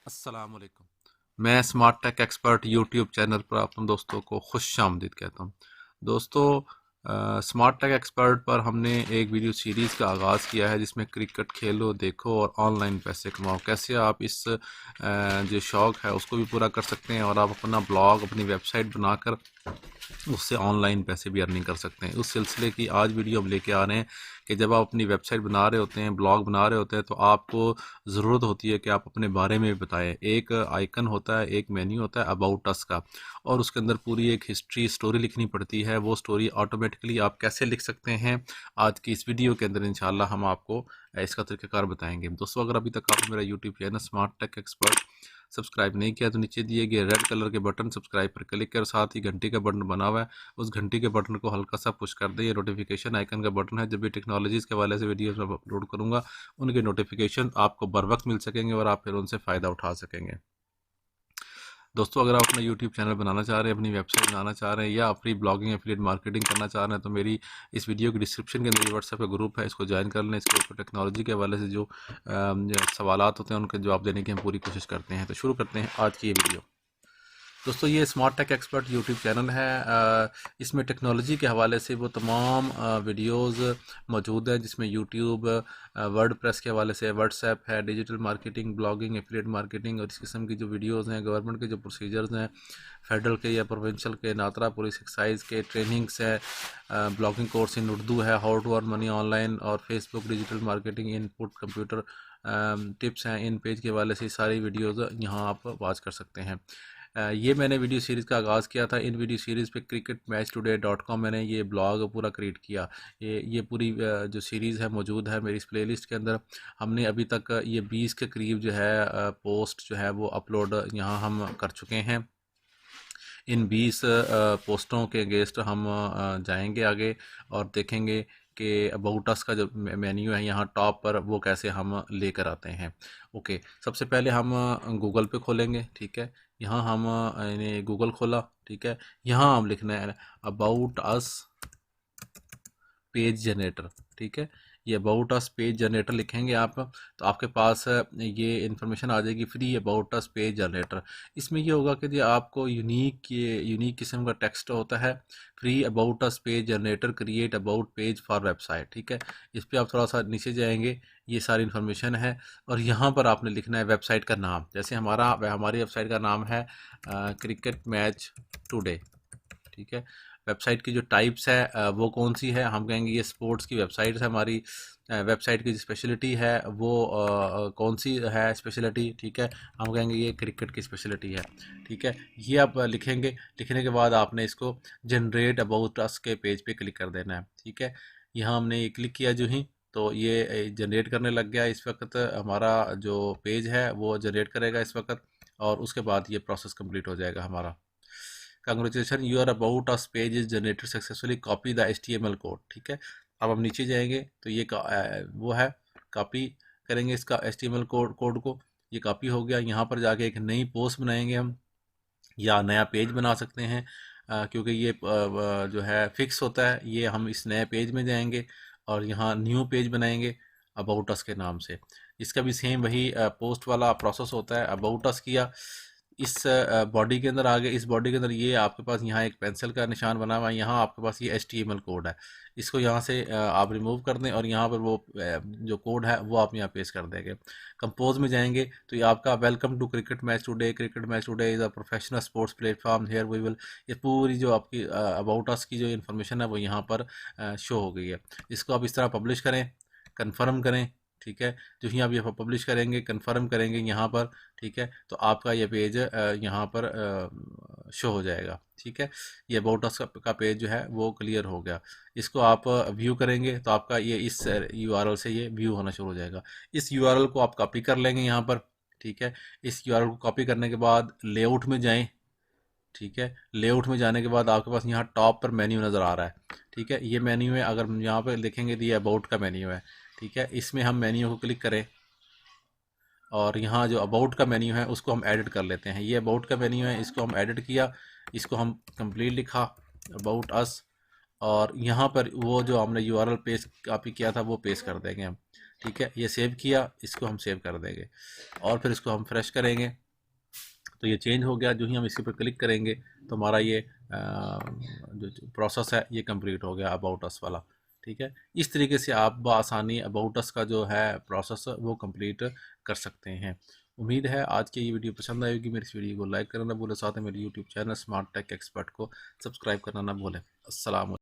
अस्सलाम वालेकुम। मैं smart tech expert YouTube channel पर आप दोस्तों को खुश आमदीद कहता हूँ। दोस्तों, स्मार्ट टेक एक्सपर्ट पर हमने एक वीडियो सीरीज़ का आगाज़ किया है जिसमें क्रिकेट खेलो, देखो और ऑनलाइन पैसे कमाओ। कैसे आप इस जो शौक़ है उसको भी पूरा कर सकते हैं और आप अपना ब्लॉग, अपनी वेबसाइट बनाकर उससे ऑनलाइन पैसे भी अर्निंग कर सकते हैं। उस सिलसिले की आज वीडियो हम लेके आ रहे हैं कि जब आप अपनी वेबसाइट बना रहे होते हैं, ब्लॉग बना रहे होते हैं, तो आपको ज़रूरत होती है कि आप अपने बारे में बताएं। एक आइकन होता है, एक मेन्यू होता है अबाउट अस का, और उसके अंदर पूरी एक हिस्ट्री स्टोरी लिखनी पड़ती है। वो स्टोरी ऑटोमेटिकली आप कैसे लिख सकते हैं, आज की इस वीडियो के अंदर इंशाल्लाह हम आपको इसका तरीक़ाकार बताएंगे। दोस्तों, अगर अभी तक आपने मेरा YouTube channel smart tech expert subscribe नहीं किया तो नीचे दिए गए रेड कलर के बटन सब्सक्राइब पर क्लिक कर, साथ ही घंटी का बटन बना हुआ है, उस घंटी के बटन को हल्का सा पुश कर दें। ये नोटिफिकेशन आइकन का बटन है। जब भी टेक्नोलॉजीज़ के हवाले से वीडियोस मैं अपलोड करूँगा, उनके नोटिफिकेशन आपको बर वक्त मिल सकेंगे और आप फिर उनसे फ़ायदा उठा सकेंगे। दोस्तों, अगर आप अपना यूट्यूब चैनल बनाना चाह रहे हैं, अपनी वेबसाइट बनाना चाह रहे हैं या अपनी ब्लॉगिंग एफिलिएट मार्केटिंग करना चाह रहे हैं, तो मेरी इस वीडियो की डिस्क्रिप्शन के अंदर व्हाट्सएप का ग्रुप है, इसको ज्वाइन कर लें। इसके ऊपर टेक्नोलॉजी के हवाले से जो सवालात होते हैं उनके जवाब देने की हम पूरी कोशिश करते हैं। तो शुरू करते हैं आज की ये वीडियो। दोस्तों, ये smart tech expert YouTube channel है। इसमें टेक्नोलॉजी के हवाले से वो तमाम वीडियोस मौजूद हैं, जिसमें यूट्यूब, वर्डप्रेस के हवाले से व्हाट्सएप है, digital marketing, blogging, affiliate marketing और इस किस्म की जो वीडियोस हैं, गवर्नमेंट के जो प्रोसीजर्स हैं, फेडरल के या प्रोविंशियल के, नात्रा पुलिस एक्साइज के ट्रेनिंग्स है, ब्लॉगिंग कोर्स इन उर्दू है, how to earn money online और Facebook digital marketing input computer tips हैं। इन पेज के हवाले से सारी वीडियोज़ यहाँ आप वॉच कर सकते हैं। ये मैंने वीडियो सीरीज़ का आगाज़ किया था। इन वीडियो सीरीज़ पे cricketmatchtoday.com मैंने ये ब्लॉग पूरा क्रिएट किया। ये पूरी जो सीरीज़ है मौजूद है मेरी इस प्लेलिस्ट के अंदर। हमने अभी तक ये 20 के करीब जो है पोस्ट जो है वो अपलोड यहाँ हम कर चुके हैं। इन 20 पोस्टों के अगेंस्ट हम जाएंगे आगे और देखेंगे कि अबाउट अस का जो मेन्यू है यहाँ टॉप पर, वो कैसे हम लेकर आते हैं। ओके, सबसे पहले हम गूगल पे खोलेंगे। ठीक है, यहाँ हम यानी गूगल खोला। ठीक है, यहाँ हम लिखना है अबाउट अस पेज जनरेटर। ठीक है, ये अबाउट अस पेज जनरेटर लिखेंगे आप, तो आपके पास ये इन्फॉर्मेशन आ जाएगी, free about us page generator. इसमें ये होगा कि जी आपको यूनिक किस्म का टेक्स्ट होता है। Free about us page generator create about page for website. ठीक है, इस पर आप थोड़ा सा नीचे जाएंगे, ये सारी इन्फॉर्मेशन है और यहाँ पर आपने लिखना है वेबसाइट का नाम। जैसे हमारी वेबसाइट का नाम है क्रिकेट मैच टुडे। ठीक है, वेबसाइट की जो टाइप्स है वो कौन सी है, हम कहेंगे ये स्पोर्ट्स की वेबसाइट है हमारी। वेबसाइट की जो स्पेशलिटी है वो कौन सी है स्पेशलिटी। ठीक है, हम कहेंगे ये क्रिकेट की स्पेशलिटी है। ठीक है, ये आप लिखेंगे। लिखने के बाद आपने इसको जनरेट अबाउट अस के पेज पे क्लिक कर देना है। ठीक है, यहाँ हमने ये क्लिक किया जो ही, तो ये जनरेट करने लग गया। इस वक्त हमारा जो पेज है वो जनरेट करेगा इस वक्त, और उसके बाद ये प्रोसेस कंप्लीट हो जाएगा हमारा। Congratulation, you are about us page is generated successfully, copy the HTML code. ठीक है, अब हम नीचे जाएंगे तो ये वो है, कॉपी करेंगे इसका HTML कोड को। ये कॉपी हो गया। यहाँ पर जाके एक नई पोस्ट बनाएंगे हम, या नया पेज बना सकते हैं, क्योंकि ये जो है फिक्स होता है। ये हम इस नए पेज में जाएंगे और यहाँ न्यू पेज बनाएंगे अबाउट अस के नाम से। इसका भी सेम वही पोस्ट वाला प्रोसेस होता है। अबाउट अस किया, इस बॉडी के अंदर आ गए। इस बॉडी के अंदर ये आपके पास यहाँ एक पेंसिल का निशान बना हुआ है, यहाँ आपके पास ये HTML कोड है। इसको यहाँ से आप रिमूव कर दें और यहाँ पर वो जो कोड है वो आप यहाँ पेस्ट कर देंगे। कंपोज में जाएंगे तो ये आपका welcome to cricket match today, cricket match today is a professional sports platform, here we will, ये पूरी जो आपकी अबाउट अस की जो इन्फॉर्मेशन है वो यहाँ पर शो हो गई है। इसको आप इस तरह पब्लिश करें, कन्फर्म करें। ठीक है, जो ही आप ये पब्लिश करेंगे, कंफर्म करेंगे यहाँ पर, ठीक है, तो आपका ये पेज यहाँ पर शो हो जाएगा। ठीक है, ये अबाउट अस का पेज जो है वो क्लियर हो गया। इसको आप व्यू करेंगे तो आपका ये इस URL से ये व्यू होना शुरू हो जाएगा। इस URL को आप कॉपी कर लेंगे यहाँ पर। ठीक है, इस URL को कॉपी करने के बाद लेआउट में जाएं। ठीक है, लेआउट में जाने के बाद आपके पास यहाँ टॉप पर मेन्यू नज़र आ रहा है। ठीक है, ये मेन्यू है। अगर हम यहाँ पर देखेंगे तो ये अबाउट का मेन्यू है। ठीक है, इसमें हम मेन्यू को क्लिक करें और यहाँ जो अबाउट का मेन्यू है उसको हम एडिट कर लेते हैं। ये अबाउट का मेन्यू है, इसको हम एडिट किया, इसको हम कंप्लीट लिखा अबाउट अस, और यहाँ पर वो जो हमने URL पेस्ट कॉपी किया था वो पेस्ट कर देंगे हम। ठीक है, ये सेव किया, इसको हम सेव कर देंगे और फिर इसको हम फ्रेश करेंगे। तो ये चेंज हो गया। जो ही हम इसके ऊपर क्लिक करेंगे तो हमारा ये जो प्रोसेस है ये कंप्लीट हो गया अबाउट अस वाला। ठीक है, इस तरीके से आप बआसानी अबाउट अस का जो है प्रोसेस वो कंप्लीट कर सकते हैं। उम्मीद है आज की ये वीडियो पसंद आएगी। मेरी इस वीडियो को लाइक करना ना भूलें, साथ में मेरे YouTube channel smart tech expert को सब्सक्राइब करना ना भूलें। अस्सलाम।